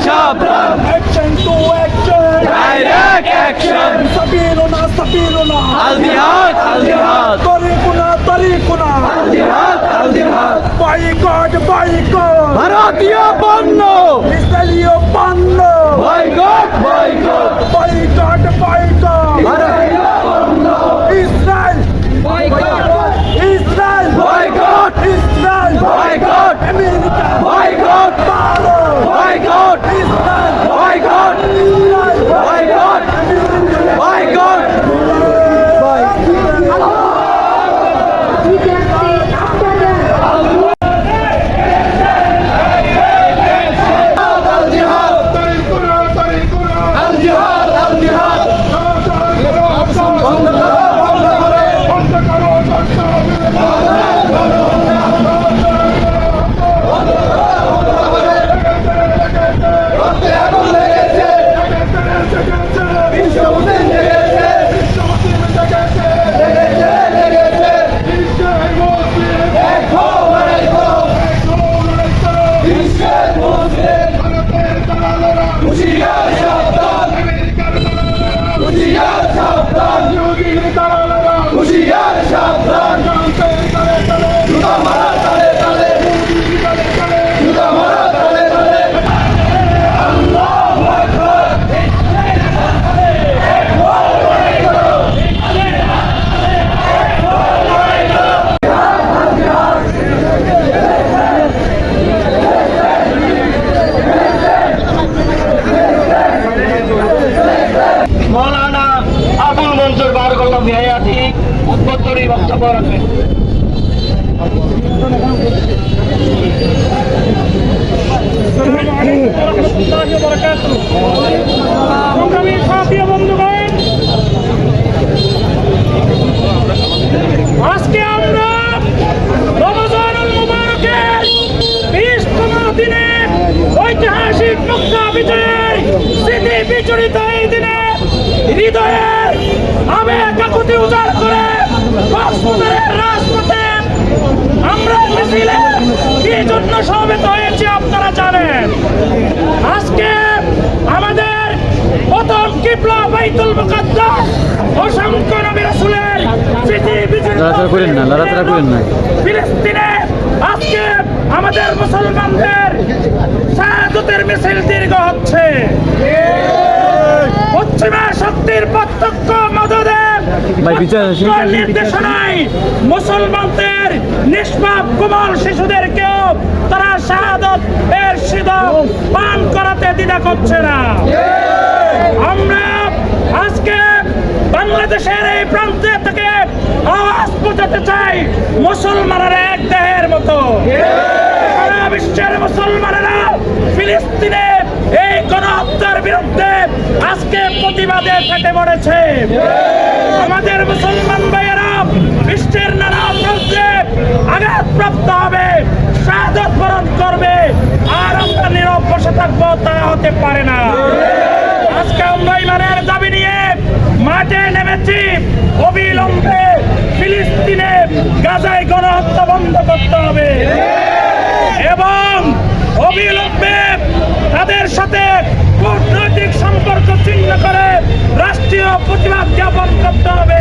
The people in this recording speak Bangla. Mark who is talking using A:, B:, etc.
A: সাবধান
B: Action to action.
A: Direct action
B: Sabiruna.
A: আল জিহাদ
B: Tarikuna.
A: আল জিহাদ
B: Boycott.
A: ভারতীয় পণ্য
B: Israeli পণ্য।
A: Boycott
B: Boycott.
A: ভারতীয় পণ্য
B: Israel.
A: Boycott
B: Israel.
A: Boycott
B: Israel.
A: Boycott
B: America.
A: Boycott
B: ভারত।
A: Boycott
B: Israel.
A: Boycott
B: Israel.
A: Boycott boycott
C: মৌলানা আবুল মনসুর বারকাল্লাহু ফি হায়াতিহি উদ্বোধনী বক্তব্য রাখবেন। সংগ্রামী সাথী বন্ধুগণ, আজকে আমরা রমজানুল মুবারকের 20তম দিনে ঐতিহাসিক মক্কা বিজয়ের স্মৃতি বিজড়িত এই দিনে হৃদয়ের আবেগ আকুতি উজাড় করে কক্সবাজারের রাজপথে আমরা মিছিলে কি জন্য সমবেত হয়েছি আপনারা জানেন। আজকে আমাদের প্রথম কিবলা বাইতুল মুকাদ্দাস অসংখ্য নবী রাসূলের স্মৃতি বিজড়িত ফিলিস্তিনে আজকে আমাদের মুসলমানদের শাহাদাতের মিছিল দীর্ঘ হচ্ছে। পশ্চিমা শক্তির প্রত্যক্ষ মদদে নির্দেশনায় মুসলমানদের নিষ্পাপ কোমল শিশুদেরকেও তারা শাহাদাত এর সিঁদুর পান করাতে দ্বিধা করছে না। আমরা আজকে বাংলাদেশের এই প্রান্তে থেকে আওয়াজ পৌঁছাতে চাই, মুসলমানেরা এক দেহের মতো। সারা বিশ্বের মুসলমানেরা ফিলিস্তিনে এই গণহত্যার বিরুদ্ধে আজকে প্রতিবাদে ফেটে পড়েছে। আমাদের মুসলমান ভাইয়েরা বিশ্বের নানা প্রান্তে আঘাতপ্রাপ্ত হবে, শাহাদাত বরণ করবে, আর আমরা নীরব বসে থাকবো, তা হতে পারে না। আজকে আমরা ইমানের দাবি নিয়ে মাঠে নেমেছি। অবিলম্বে ফিলিস্তিনে গাজায় গণহত্যা বন্ধ করতে হবে এবং অবিলম্বে তাদের সাথে কূটনৈতিক সম্পর্ক ছিন্ন করে রাষ্ট্রীয় প্রতিবাদ জ্ঞাপন করতে হবে।